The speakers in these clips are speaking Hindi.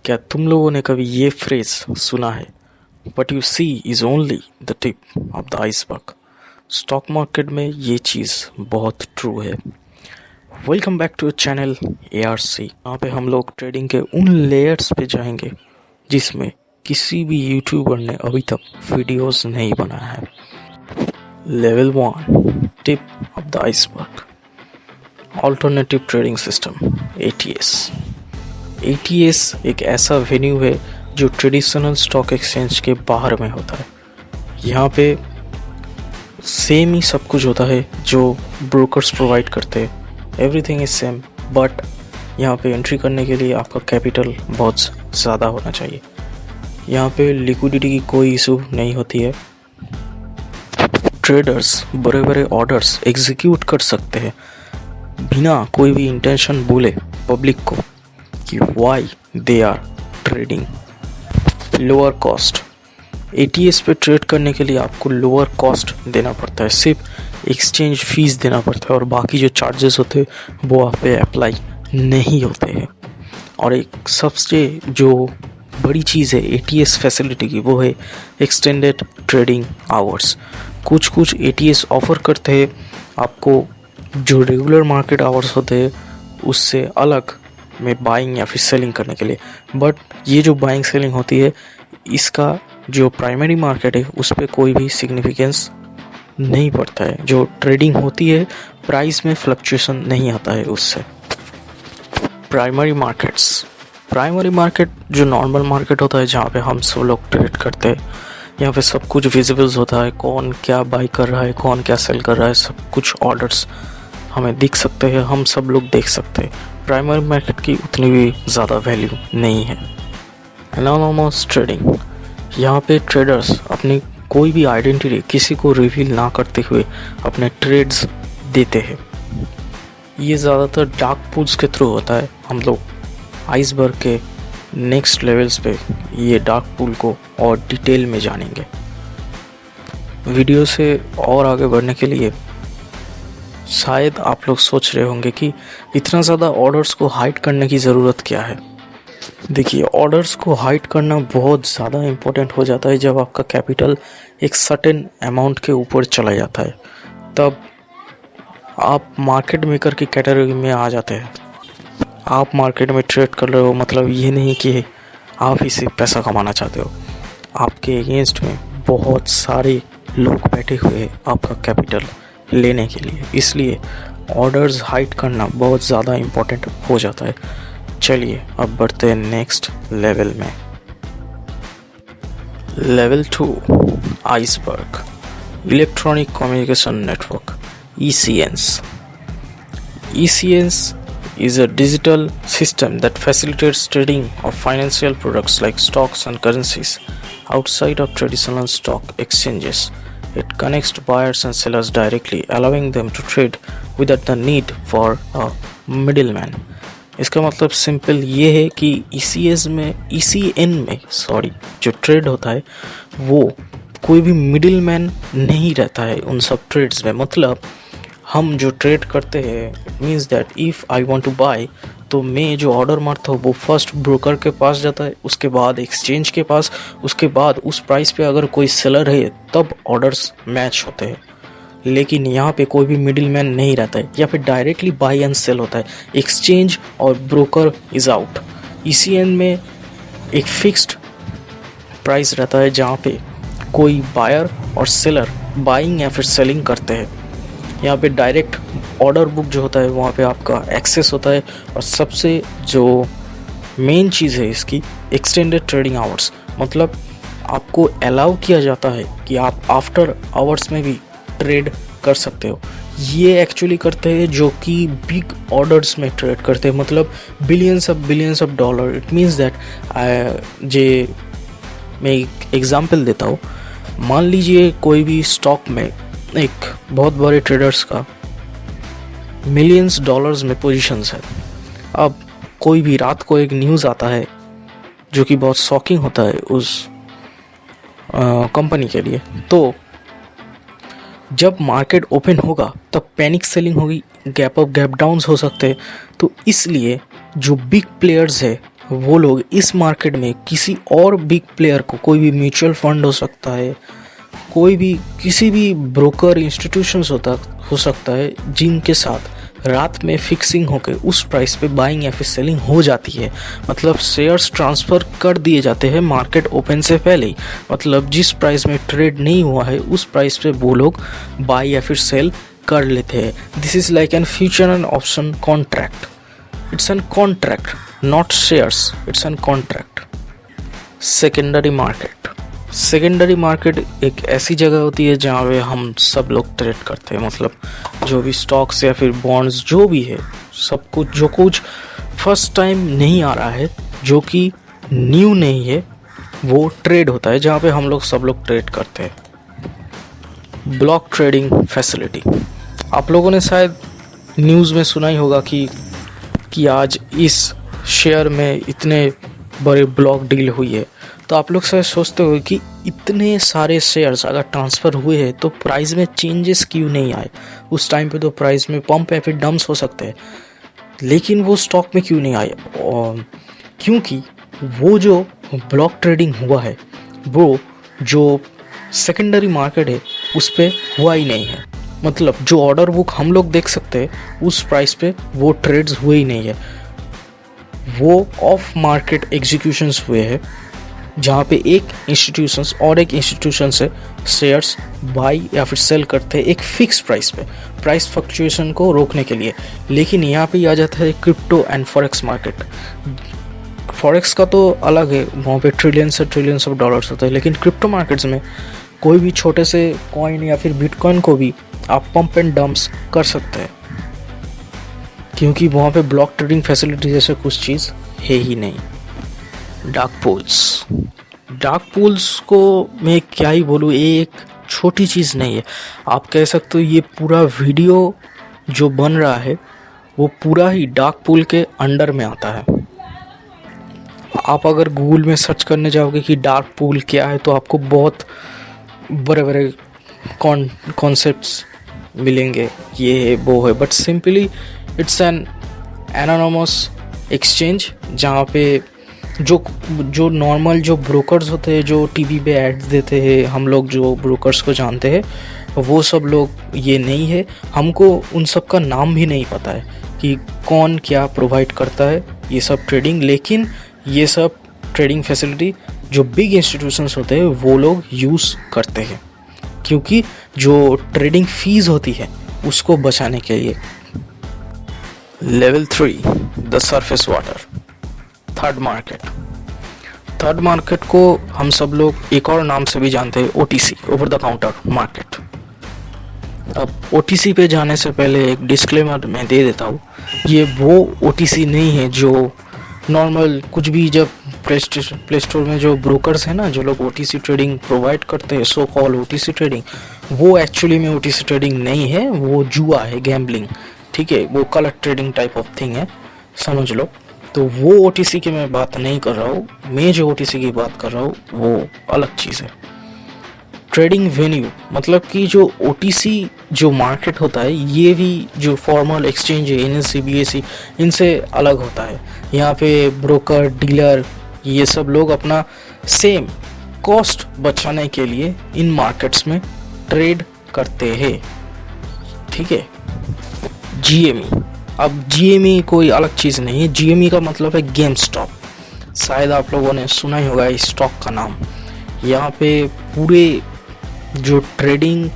क्या तुम लोगों ने कभी ये फ्रेज सुना है, what you see is only the tip of the iceberg. Stock market में ये चीज़ बहुत ट्रू है। Welcome back to channel ARC। यहाँ पे हम लोग ट्रेडिंग के उन लेयर्स पे जाएंगे जिसमें किसी भी यूट्यूबर ने अभी तक वीडियोस नहीं बनाया है। Level 1, tip of the iceberg, alternative trading system ATS। ATS एक ऐसा वेन्यू है जो ट्रेडिशनल स्टॉक एक्सचेंज के बाहर में होता है। यहाँ पे सेम ही सब कुछ होता है जो ब्रोकर्स प्रोवाइड करते हैं, एवरीथिंग इज सेम, बट यहाँ पे एंट्री करने के लिए आपका कैपिटल बहुत ज़्यादा होना चाहिए। यहाँ पे लिक्विडिटी की कोई इशू नहीं होती है। ट्रेडर्स बड़े बड़े ऑर्डर्स एग्जीक्यूट कर सकते हैं बिना कोई भी इंटेंशन बोले पब्लिक को कि why they are trading. Lower cost, ATS पे ट्रेड करने के लिए आपको लोअर कॉस्ट देना पड़ता है, सिर्फ एक्सचेंज फीस देना पड़ता है और बाकी जो चार्जेस होते हैं वो आप पे अप्लाई नहीं होते हैं। और एक सबसे जो बड़ी चीज़ है ATS फैसिलिटी की वो है एक्सटेंडेड ट्रेडिंग आवर्स। कुछ ATS ऑफ़र करते हैं आपको जो रेगुलर मार्केट आवर्स होते हैं उससे अलग में बाइंग या फिर सेलिंग करने के लिए, बट ये जो बाइंग सेलिंग होती है इसका जो प्राइमरी मार्केट है उस पर कोई भी सिग्निफिकेंस नहीं पड़ता है। जो ट्रेडिंग होती है प्राइस में फ्लक्चुएशन नहीं आता है उससे। प्राइमरी मार्केट जो नॉर्मल मार्केट होता है जहाँ पे हम सब लोग ट्रेड करते हैं, यहाँ पे सब कुछ विजिबल्स होता है, कौन क्या बाई कर रहा है, कौन क्या सेल कर रहा है, सब कुछ ऑर्डर्स हमें दिख सकते हैं, हम सब लोग देख सकते हैं। प्राइमरी मार्केट की उतनी भी ज़्यादा वैल्यू नहीं है। एनोनिमस ट्रेडिंग, यहाँ पे ट्रेडर्स अपनी कोई भी आइडेंटिटी किसी को रिवील ना करते हुए अपने ट्रेड्स देते हैं। ये ज़्यादातर डार्क पूल्स के थ्रू होता है। हम लोग आइसबर्ग के नेक्स्ट लेवल्स पे ये डार्क पूल को और डिटेल में जानेंगे। वीडियो से और आगे बढ़ने के लिए शायद आप लोग सोच रहे होंगे कि इतना ज़्यादा ऑर्डर्स को हाइड करने की ज़रूरत क्या है। देखिए, ऑर्डर्स को हाइड करना बहुत ज़्यादा इम्पोर्टेंट हो जाता है जब आपका कैपिटल एक सर्टेन अमाउंट के ऊपर चला जाता है, तब आप मार्केट मेकर की कैटेगरी में आ जाते हैं। आप मार्केट में ट्रेड कर रहे हो मतलब ये नहीं कि आप इसे पैसा कमाना चाहते हो। आपके अगेंस्ट में बहुत सारे लोग बैठे हुए हैं आपका कैपिटल लेने के लिए, इसलिए ऑर्डर्स हाइड करना बहुत ज़्यादा इम्पोर्टेंट हो जाता है। चलिए अब बढ़ते हैं नेक्स्ट लेवल में। Level 2, iceberg, electronic communication network ECNs। ECNs is a digital system that facilitates trading of financial products like stocks and currencies outside of traditional stock exchanges. It connects buyers and sellers directly, allowing them to trade without the need for a middleman. इसका मतलब सिंपल ये है कि ECN में जो ट्रेड होता है वो कोई भी मिडिल मैन नहीं रहता है उन सब ट्रेड्स में। मतलब हम जो ट्रेड करते हैं, it means that if I want to buy, तो मैं जो ऑर्डर मारता हूँ वो फर्स्ट ब्रोकर के पास जाता है, उसके बाद एक्सचेंज के पास, उसके बाद उस प्राइस पे अगर कोई सेलर है तब ऑर्डर्स मैच होते हैं। लेकिन यहाँ पे कोई भी मिडिल मैन नहीं रहता है, या फिर डायरेक्टली बाई एंड सेल होता है। एक्सचेंज और ब्रोकर इज़ आउट। ECN में एक फिक्स्ड प्राइस रहता है जहाँ पे कोई बायर और सेलर बाइंग या फिर सेलिंग करते हैं। यहाँ पे डायरेक्ट ऑर्डर बुक जो होता है वहाँ पे आपका एक्सेस होता है, और सबसे जो मेन चीज़ है इसकी एक्सटेंडेड ट्रेडिंग आवर्स, मतलब आपको अलाउ किया जाता है कि आप आफ्टर आवर्स में भी ट्रेड कर सकते हो। ये एक्चुअली करते हैं जो कि बिग ऑर्डर्स में ट्रेड करते हैं, मतलब billions of dollar. It means that मैं एक एग्जांपल देता हूँ। मान लीजिए कोई भी स्टॉक में एक बहुत बड़े ट्रेडर्स का मिलियंस डॉलर्स में पोजीशंस है। अब कोई भी रात को एक न्यूज़ आता है जो कि बहुत शॉकिंग होता है उस कंपनी के लिए, तो जब मार्केट ओपन होगा तब पैनिक सेलिंग होगी, गैप अप गैप डाउन्स हो सकते हैं। तो इसलिए जो बिग प्लेयर्स है वो लोग इस मार्केट में किसी और बिग प्लेयर को, कोई भी म्यूचुअल फंड हो सकता है, कोई भी किसी भी ब्रोकर इंस्टीट्यूशंस हो सकता है, जिनके साथ रात में फिक्सिंग होकर उस प्राइस पे बाइंग या फिर सेलिंग हो जाती है। मतलब शेयर्स ट्रांसफ़र कर दिए जाते हैं मार्केट ओपन से पहले ही। मतलब जिस प्राइस में ट्रेड नहीं हुआ है उस प्राइस पे वो लोग बाई या फिर सेल कर लेते हैं। This is like N future and option contract. It's an contract, not shares, it's an contract. Secondary market. Secondary market एक ऐसी जगह होती है जहाँ पे हम सब लोग ट्रेड करते हैं। मतलब जो भी स्टॉक्स या फिर बॉन्ड्स जो भी है, सब कुछ जो कुछ फर्स्ट टाइम नहीं आ रहा है, जो कि न्यू नहीं है, वो ट्रेड होता है जहाँ पे हम लोग सब लोग ट्रेड करते हैं। Block trading facility. आप लोगों ने शायद न्यूज़ में सुना ही होगा कि आज इस शेयर में इतने बड़े ब्लॉक डील हुई है। तो आप लोग शायद सोचते हो कि इतने सारे शेयर्स अगर ट्रांसफ़र हुए हैं तो प्राइस में चेंजेस क्यों नहीं आए। उस टाइम पे तो प्राइस में पंप या फिर डंप्स हो सकते हैं, लेकिन वो स्टॉक में क्यों नहीं आए? क्योंकि वो जो ब्लॉक ट्रेडिंग हुआ है वो जो सेकेंडरी मार्केट है उस पर हुआ ही नहीं है। मतलब जो ऑर्डर बुक हम लोग देख सकते हैं उस प्राइस पे वो ट्रेड्स हुए ही नहीं है। वो ऑफ मार्केट एग्जीक्यूशंस हुए हैं जहाँ पे एक इंस्टीट्यूशंस और एक इंस्टीट्यूशन से शेयर्स बाई या फिर सेल करते हैं एक फिक्स प्राइस पे, प्राइस फ्लक्चुएशन को रोकने के लिए। लेकिन यहाँ पे आ जाता है crypto and forex market. Forex का तो अलग है, वहाँ पे ट्रिलियंस ऑफ डॉलर्स होते हैं, लेकिन क्रिप्टो मार्केट्स में कोई भी छोटे से कॉइन या फिर बिटकॉइन को भी आप पंप एंड डंप्स कर सकते हैं, क्योंकि वहाँ पे ब्लॉक ट्रेडिंग फैसिलिटी जैसे कुछ चीज़ है ही नहीं। डार्क पूल्स को मैं क्या ही बोलूँ, ये एक छोटी चीज़ नहीं है। आप कह सकते हो ये पूरा वीडियो जो बन रहा है वो पूरा ही डार्क पूल के अंडर में आता है। आप अगर गूगल में सर्च करने जाओगे कि डार्क पूल क्या है तो आपको बहुत बड़े बड़े कॉन्सेप्ट्स मिलेंगे, ये है वो है, but simply it's an anonymous exchange जहाँ पे जो नॉर्मल जो ब्रोकर्स होते हैं, जो टीवी पे एड्स देते हैं, हम लोग जो ब्रोकर्स को जानते हैं वो सब लोग ये नहीं है। हमको उन सब का नाम भी नहीं पता है कि कौन क्या प्रोवाइड करता है ये सब ट्रेडिंग। लेकिन ये सब ट्रेडिंग फैसिलिटी जो बिग इंस्टीट्यूशंस होते हैं वो लोग यूज़ करते हैं, क्योंकि जो ट्रेडिंग फीस होती है उसको बचाने के लिए। Level 3 the surface water. Third market को हम सब लोग एक और नाम से भी जानते हैं, OTC, over the counter market. अब OTC पे जाने से पहले एक डिस्क्लेमर मैं दे देता हूँ, ये वो OTC नहीं है जो नॉर्मल कुछ भी, जब प्ले स्टोर में जो ब्रोकर्स हैं ना, जो लोग OTC ट्रेडिंग प्रोवाइड करते हैं, सो कॉल OTC ट्रेडिंग, वो एक्चुअली में OTC ट्रेडिंग नहीं है, वो जुआ है, गैम्बलिंग, ठीक है, वो colour trading type of thing है, समझ लो। तो वो OTC की मैं बात नहीं कर रहा हूँ, मैं जो OTC की बात कर रहा हूँ वो अलग चीज़ है। ट्रेडिंग वेन्यू मतलब कि जो OTC जो मार्केट होता है, ये भी जो फॉर्मल एक्सचेंज है NSE BSE इनसे अलग होता है। यहाँ पे ब्रोकर डीलर ये सब लोग अपना सेम कॉस्ट बचाने के लिए इन मार्केट्स में ट्रेड करते हैं, ठीक है। GME, अब GME कोई अलग चीज़ नहीं है, GME का मतलब है गेम स्टॉप। शायद आप लोगों ने सुना ही होगा इस स्टॉक का नाम। यहाँ पे पूरे जो ट्रेडिंग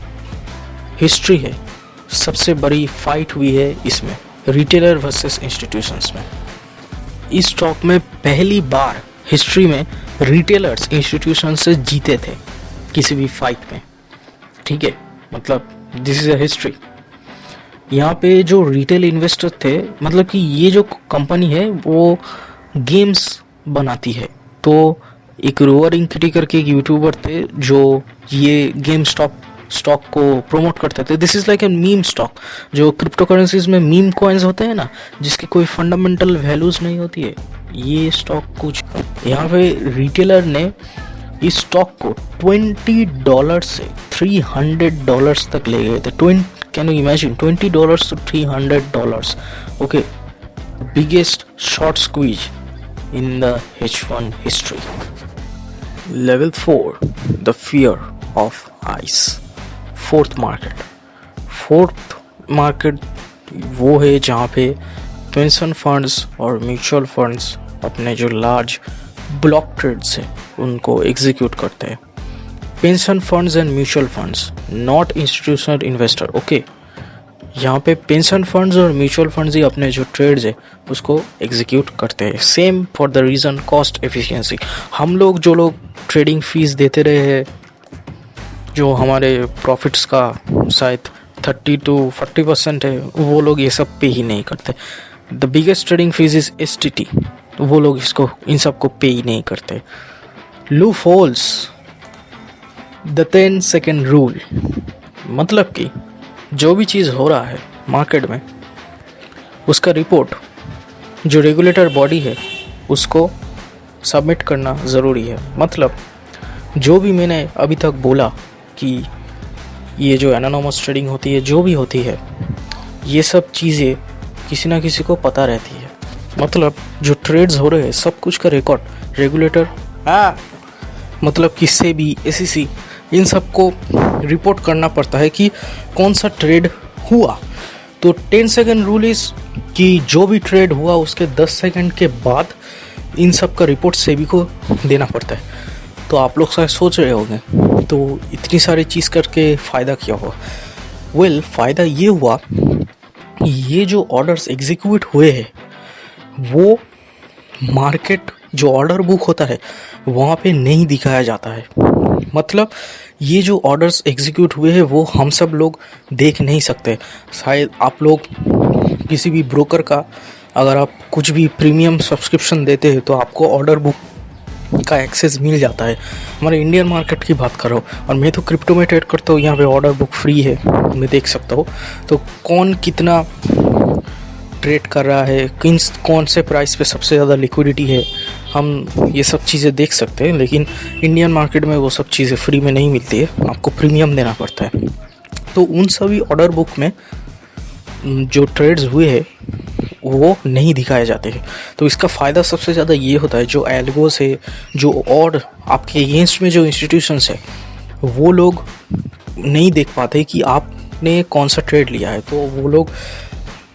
हिस्ट्री है, सबसे बड़ी फाइट हुई है इसमें, रिटेलर वर्सेस इंस्टीट्यूशंस में। इस स्टॉक में पहली बार हिस्ट्री में रिटेलर्स इंस्टीट्यूशन से जीते थे किसी भी फाइट में, ठीक है, मतलब दिस इज अ हिस्ट्री। यहाँ पे जो रिटेल इन्वेस्टर थे, मतलब कि ये जो कंपनी है वो गेम्स बनाती है। तो एक रोअर इंकिटी करके एक यूट्यूबर थे जो ये गेम स्टॉक को प्रमोट करते थे। This is like a meme stock, जो क्रिप्टो करेंसीज में मीम कॉइन्स होते हैं ना, जिसकी कोई फंडामेंटल वैल्यूज़ नहीं होती है, ये स्टॉक कुछ। यहाँ पे रिटेलर ने इस स्टॉक को $20 से $300 तक ले गए थे। Can you imagine, $20 to $300? Okay, biggest short squeeze in the H1 history. Level 4, the fear of ice. Fourth market वो है जहाँ पे पेंशन फंड्स और म्यूचुअल फंड्स अपने जो लार्ज ब्लॉक ट्रेड्स है उनको एग्जीक्यूट करते हैं. Pension funds and mutual funds, not institutional investor. Okay, यहाँ पे पेंशन फंड्स और म्यूचुअल फंड्स ही अपने जो ट्रेड्स है उसको एग्जीक्यूट करते हैं. Same for the reason cost efficiency. हम लोग जो लोग ट्रेडिंग फीस देते रहे हैं, जो हमारे प्रॉफिट्स का शायद 30 to 40% है, वो लोग ये सब पे ही नहीं करते. The biggest trading fees is STT, वो लोग इसको इन सब को पे ही नहीं करते. लू फॉल्स द 10-second रूल. मतलब कि जो भी चीज़ हो रहा है मार्केट में उसका रिपोर्ट जो रेगुलेटर बॉडी है उसको सबमिट करना ज़रूरी है. मतलब जो भी मैंने अभी तक बोला कि ये जो एनोनोमस ट्रेडिंग होती है, जो भी होती है, ये सब चीज़ें किसी ना किसी को पता रहती है. मतलब जो ट्रेड्स हो रहे हैं सब कुछ का रिकॉर्ड रेगुलेटर, मतलब कि सेबी, SEC, इन सब को रिपोर्ट करना पड़ता है कि कौन सा ट्रेड हुआ. तो 10-second रूल इज़ कि जो भी ट्रेड हुआ उसके 10 सेकंड के बाद इन सब का रिपोर्ट सेबी को देना पड़ता है. तो आप लोग शायद सोच रहे होंगे तो इतनी सारी चीज़ करके फ़ायदा क्या हुआ. वेल, फ़ायदा ये हुआ कि ये जो ऑर्डर्स एग्जीक्यूट हुए हैं वो मार्केट जो ऑर्डर बुक होता है वहाँ पे नहीं दिखाया जाता है. मतलब ये जो ऑर्डर्स एग्जीक्यूट हुए हैं वो हम सब लोग देख नहीं सकते. शायद आप लोग किसी भी ब्रोकर का अगर आप कुछ भी प्रीमियम सब्सक्रिप्शन देते हैं तो आपको ऑर्डर बुक का एक्सेस मिल जाता है. हमारे इंडियन मार्केट की बात करो, और मैं तो क्रिप्टो में ट्रेड करता हूँ, यहाँ पे ऑर्डर बुक फ्री है, मैं देख सकता हूँ. तो कौन कितना ट्रेड कर रहा है, कौन से प्राइस पे सबसे ज़्यादा लिक्विडिटी है, हम ये सब चीज़ें देख सकते हैं. लेकिन इंडियन मार्केट में वो सब चीज़ें फ्री में नहीं मिलती है, आपको प्रीमियम देना पड़ता है. तो उन सभी ऑर्डर बुक में जो ट्रेड्स हुए हैं वो नहीं दिखाए जाते हैं. तो इसका फ़ायदा सबसे ज़्यादा ये होता है जो एल्गोस है, जो और आपके अगेंस्ट में जो इंस्टीट्यूशंस है वो लोग नहीं देख पाते कि आपने कौन सा ट्रेड लिया है. तो वो लोग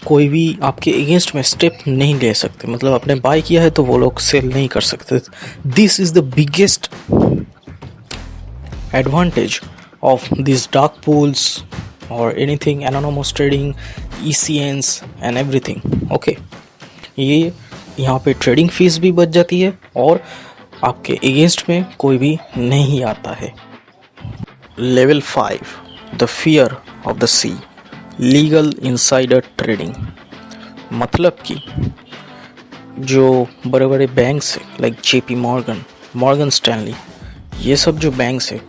कोई भी आपके अगेंस्ट में स्टेप नहीं ले सकते. मतलब आपने बाय किया है तो वो लोग सेल नहीं कर सकते. This is the biggest advantage of this dark pools और anything anonymous trading, ECNs and everything. Okay, ये यहाँ पे ट्रेडिंग फीस भी बच जाती है और आपके अगेंस्ट में कोई भी नहीं आता है. Level 5, the fear of the sea. Legal insider trading. मतलब कि जो बड़े बड़े बैंक्स हैं like JP Morgan, Morgan Stanley, ये सब जो बैंक्स है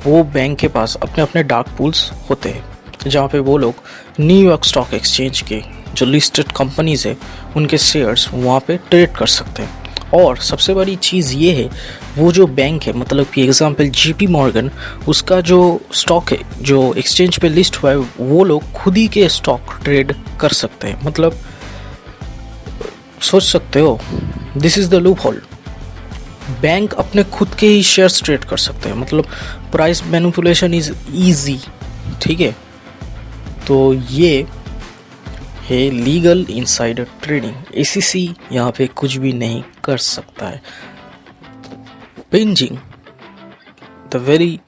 वो बैंक के पास अपने अपने डार्क पूल्स होते हैं जहाँ पे वो लोग न्यूयॉर्क स्टॉक एक्सचेंज के जो लिस्टेड कंपनीज़ है उनके शेयर्स वहाँ पे ट्रेड कर सकते हैं. और सबसे बड़ी चीज़ ये है वो जो बैंक है, मतलब कि एग्जांपल JP Morgan, उसका जो स्टॉक है जो एक्सचेंज पे लिस्ट हुआ है वो लोग खुद ही के स्टॉक ट्रेड कर सकते हैं. मतलब सोच सकते हो, this is the loop hole. Bank अपने खुद के ही शेयर्स ट्रेड कर सकते हैं. मतलब प्राइस मैनिपुलेशन इज़ ईजी. ठीक है, तो ये है लीगल इनसाइडर ट्रेडिंग. SEC यहाँ पे कुछ भी नहीं कर सकता है. Pinging, the very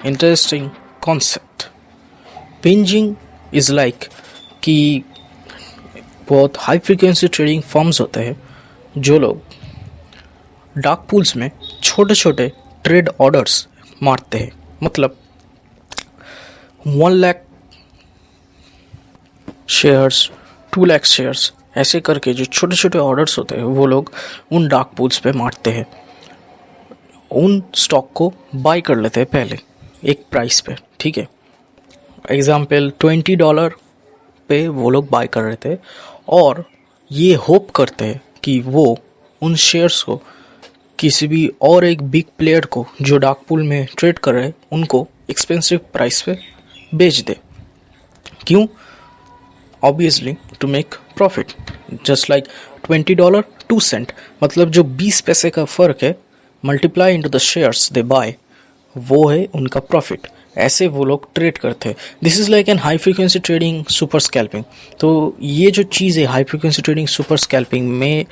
interesting concept. Pinging is like कि बहुत हाई फ्रीक्वेंसी ट्रेडिंग फर्म्स होते हैं जो लोग डार्क पूल्स में छोटे छोटे ट्रेड ऑर्डर्स मारते हैं. मतलब 1 लाख शेयर्स, 2 लाख शेयर्स, ऐसे करके जो छोटे छोटे ऑर्डर्स होते हैं वो लोग उन डार्क पूल्स पे मारते हैं. उन स्टॉक को बाय कर लेते हैं पहले एक प्राइस पे. ठीक है, एग्जाम्पल $20 पे वो लोग बाय कर रहे थे और ये होप करते हैं कि वो उन शेयर्स को किसी भी और एक बिग प्लेयर को जो डार्क पूल में ट्रेड कर रहे हैं उनको एक्सपेंसिव प्राइस पे बेच दे. क्यों? Obviously to make profit. Just like $20 to 2 सेंट, मतलब जो 20 पैसे का फ़र्क है, multiply into the shares they buy, वो है उनका प्रॉफिट। ऐसे वो लोग ट्रेड करते हैं। This is like an high frequency trading super scalping. तो ये जो चीज़ है high frequency trading super scalping, मैं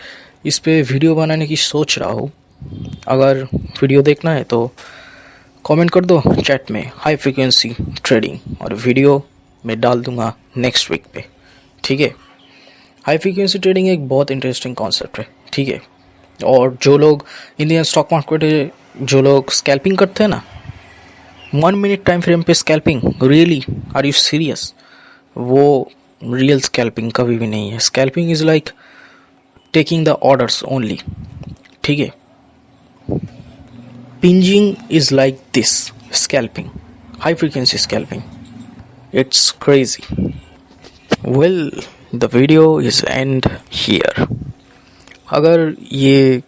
इस पे वीडियो बनाने की सोच रहा हूँ। अगर वीडियो देखना है तो कमेंट कर दो चैट में हाई फ्रीक्वेंसी ट्रेडिंग, और वीडियो मैं डाल दूंगा नेक्स्ट वीक पे, ठीक है। हाई फ्रीक्वेंसी ट्रेडिंग एक बहुत इंटरेस्टिंग कॉन्सेप्ट है, ठीक है। और जो लोग इंडियन स्टॉक मार्केट, जो लोग स्कैल्पिंग करते हैं ना, 1 मिनट टाइम फ्रेम पे scalping, really are you serious? वो रियल स्कैल्पिंग कभी भी नहीं है। Scalping is like taking the orders only, ठीक है। Pinging is like this scalping, high frequency scalping, it's crazy. Well, the video is end here. अगर ये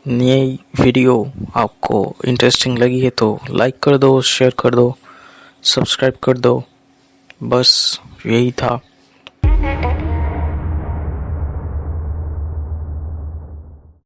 नई वीडियो आपको इंटरेस्टिंग लगी है तो लाइक कर दो, शेयर कर दो, सब्सक्राइब कर दो। बस यही था।